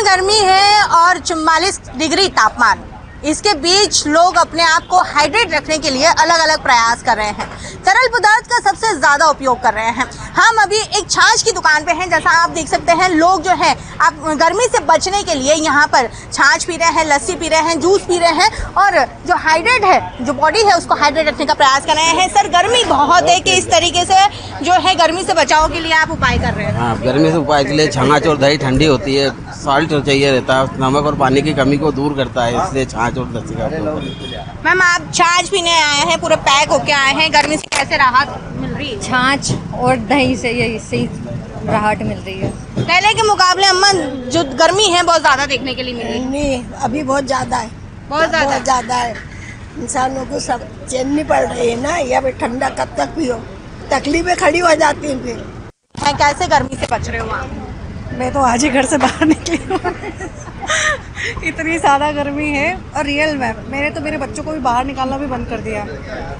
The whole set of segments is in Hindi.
गर्मी है और 44 डिग्री तापमान, इसके बीच लोग अपने आप को हाइड्रेट रखने के लिए अलग अलग प्रयास कर रहे हैं। तरल पदार्थ का सबसे ज़्यादा उपयोग कर रहे हैं। हम अभी एक छाछ की दुकान पे हैं। जैसा आप देख सकते हैं, लोग जो है आप गर्मी से बचने के लिए यहाँ पर छाछ पी रहे हैं, लस्सी पी रहे हैं, जूस पी रहे हैं और जो हाइड्रेट है, जो बॉडी है, उसको हाइड्रेट रखने का प्रयास कर रहे हैं। सर, गर्मी बहुत है कि इस तरीके से जो है गर्मी से बचाव के लिए आप उपाय कर रहे हैं? हाँ, गर्मी से उपाय के लिए छाछ और दही ठंडी होती है, साल्ट चाहिए रहता है, नमक और पानी की कमी को दूर करता है, इसलिए छाछ और लस्सी का उपयोग करते हैं। मैम, आप छाछ पीने आए हैं, पूरे पैक होके आए हैं, गर्मी से कैसे राहत मिल रही है? छाछ और दही से ये इससे ही राहत मिल रही है। पहले के मुकाबले अम्मा जो गर्मी है बहुत ज्यादा देखने के लिए मिली? नहीं, अभी बहुत ज्यादा है, बहुत ज्यादा है। इंसानों को सब चैन नहीं पड़ रही है ना, या फिर ठंडा कब तक पियो, तकलीफें खड़ी हो जाती हैं। फिर कैसे गर्मी से बच रहे हो आप? मैं तो आज ही घर से बाहर निकली हूँ। इतनी ज़्यादा गर्मी है और रियल में मैंने तो मेरे बच्चों को भी बाहर निकालना भी बंद कर दिया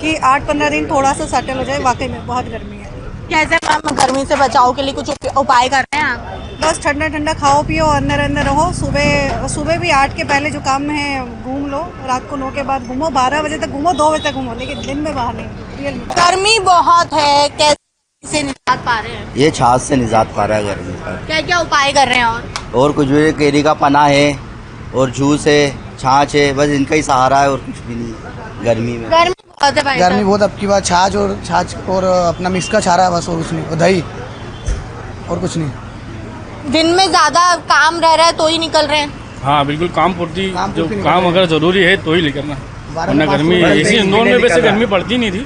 कि 8-15 दिन थोड़ा सा सेटल हो जाए। वाकई में बहुत गर्मी है। कैसे मैम गर्मी से बचाव के लिए कुछ उपाय कर रहे हैं आप? बस ठंडा ठंडा खाओ पियो, अंदर अंदर रहो। सुबह भी 8 के पहले जो काम है घूम लो, रात को 9 के बाद घूमो, 12 बजे तक घूमो, 2 बजे तक घूमो, लेकिन दिन में बाहर नहीं। रियल में गर्मी बहुत है, कैसे से निजात पा रहे हैं? ये छाछ से निजात पा रहा है गर्मी का। क्या क्या उपाय कर रहे हैं? और कुछ भी, केरी का पना है और जूस है, छाछ है, बस इनका ही सहारा है और कुछ भी नहीं गर्मी में। गर्मी बहुत है भाई गर्मी साहब। बहुत। अब की बात छाछ और अपना मिक्स का छा रहा है बस, और कुछ नहीं, और दही और कुछ नहीं। दिन में ज्यादा काम रह रहा है तो ही निकल रहे हैं? हाँ बिल्कुल, काम पूर्ति जो पूर्ति काम अगर जरूरी है तो ही निकलना, वरना गर्मी इसी इंदौर में वैसे गर्मी पड़ती नहीं थी,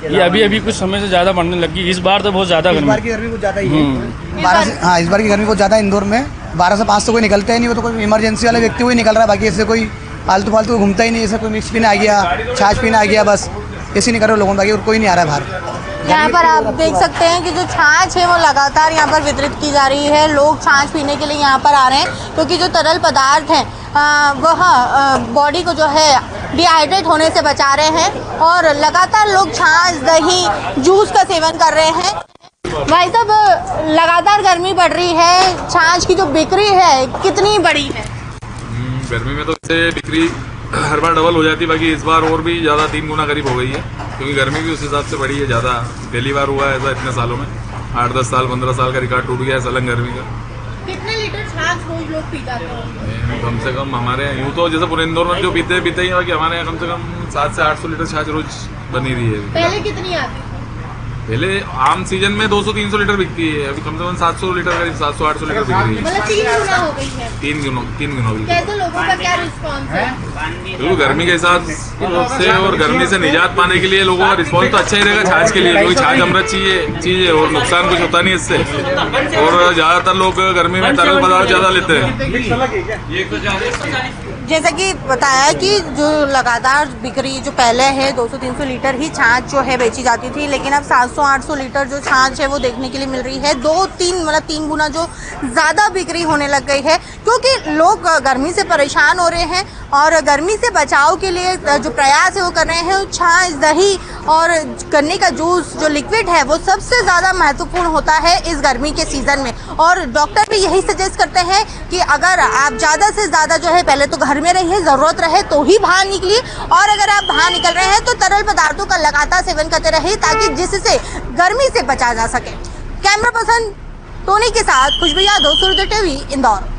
ये अभी कुछ समय से ज़्यादा बढ़ने लगी। इस बार तो बहुत ज़्यादा गर्मी, इस बार की गर्मी बहुत ज़्यादा ही है। 12 से, हाँ, इस बार की गर्मी बहुत ज़्यादा है इंदौर में। 12 से 5 तो कोई निकलता ही नहीं, वो तो कोई इमरजेंसी वाले व्यक्ति को ही निकल रहा है, बाकी ऐसे कोई फालतू घूमता ही नहीं। जैसे कोई मिक्स पीने आ गया, छाछ पीने आ गया, बस ऐसे नहीं कर रहे लोगों, बाकी और कोई नहीं आ रहा है बाहर। यहाँ पर आप देख सकते हैं कि जो छाछ है वो लगातार यहाँ पर वितरित की जा रही है। लोग छाछ पीने के लिए यहाँ पर आ रहे हैं क्योंकि जो तरल पदार्थ हैं वह बॉडी को जो है डिहाइड्रेट होने से बचा रहे हैं और लगातार लोग छाछ, दही, जूस का सेवन कर रहे हैं। भाई साहब, लगातार गर्मी बढ़ रही है, छाछ की जो बिक्री है कितनी बड़ी है? गर्मी में तो इससे बिक्री हर बार डबल हो जाती है, बाकी इस बार और भी ज़्यादा 3 गुना करीब हो गई है, क्योंकि गर्मी भी उस हिसाब से बढ़ी है ज़्यादा। पहली बार हुआ है ऐसा इतने सालों में, 8-10 साल 15 साल का रिकॉर्ड टूट गया है सलन गर्मी का। कितने लीटर छाछ रोज लोग पी जाते हैं? कम से कम हमारे यहाँ यूँ तो जैसे पूरे इंदौर में जो पीते ही है, बाकी हमारे यहाँ कम से कम 700 से 800 लीटर छाछ रोज बनी रही है। पहले कितनी आती? पहले आम सीजन में 200-300 लीटर बिकती है, अभी कम से कम 700 लीटर करीब 700-800 लीटर बिक रही है। मतलब 3 गुना हो गई है। 3 गुना बिक। कैसे लोगों का क्या रिस्पॉन्स है? बिल्कुल, गर्मी के हिसाब से और गर्मी से निजात पाने के लिए लोगों का रिस्पॉन्स तो अच्छा ही रहेगा छाछ के लिए, क्योंकि छाछ अमृत चीज़ है और नुकसान कुछ होता नहीं इससे। और ज़्यादातर लोग गर्मी में तरल पदार्थ ज़्यादा लेते हैं। जैसा कि बताया कि जो लगातार बिक्री जो पहले है 200-300 लीटर ही छाछ जो है बेची जाती थी, लेकिन अब 700-800 लीटर जो छाछ है वो देखने के लिए मिल रही है। 3 गुना जो ज़्यादा बिक्री होने लग गई है, क्योंकि लोग गर्मी से परेशान हो रहे हैं और गर्मी से बचाव के लिए जो प्रयास है वो कर रहे हैं। छाछ, दही और गन्ने का जूस जो लिक्विड है वो सबसे ज़्यादा महत्वपूर्ण होता है इस गर्मी के सीज़न में। और डॉक्टर भी यही सजेस्ट करते हैं कि अगर आप ज़्यादा से ज़्यादा जो है पहले तो घर में रहिए, ज़रूरत रहे तो ही बाहर निकलिए, और अगर आप बाहर निकल रहे हैं तो तरल पदार्थों का लगातार सेवन करते रहिए ताकि जिससे गर्मी से बचा जा सके। कैमरा पर्सन टोनी के साथ खुशबू यादव, सूर्योदय टीवी, इंदौर।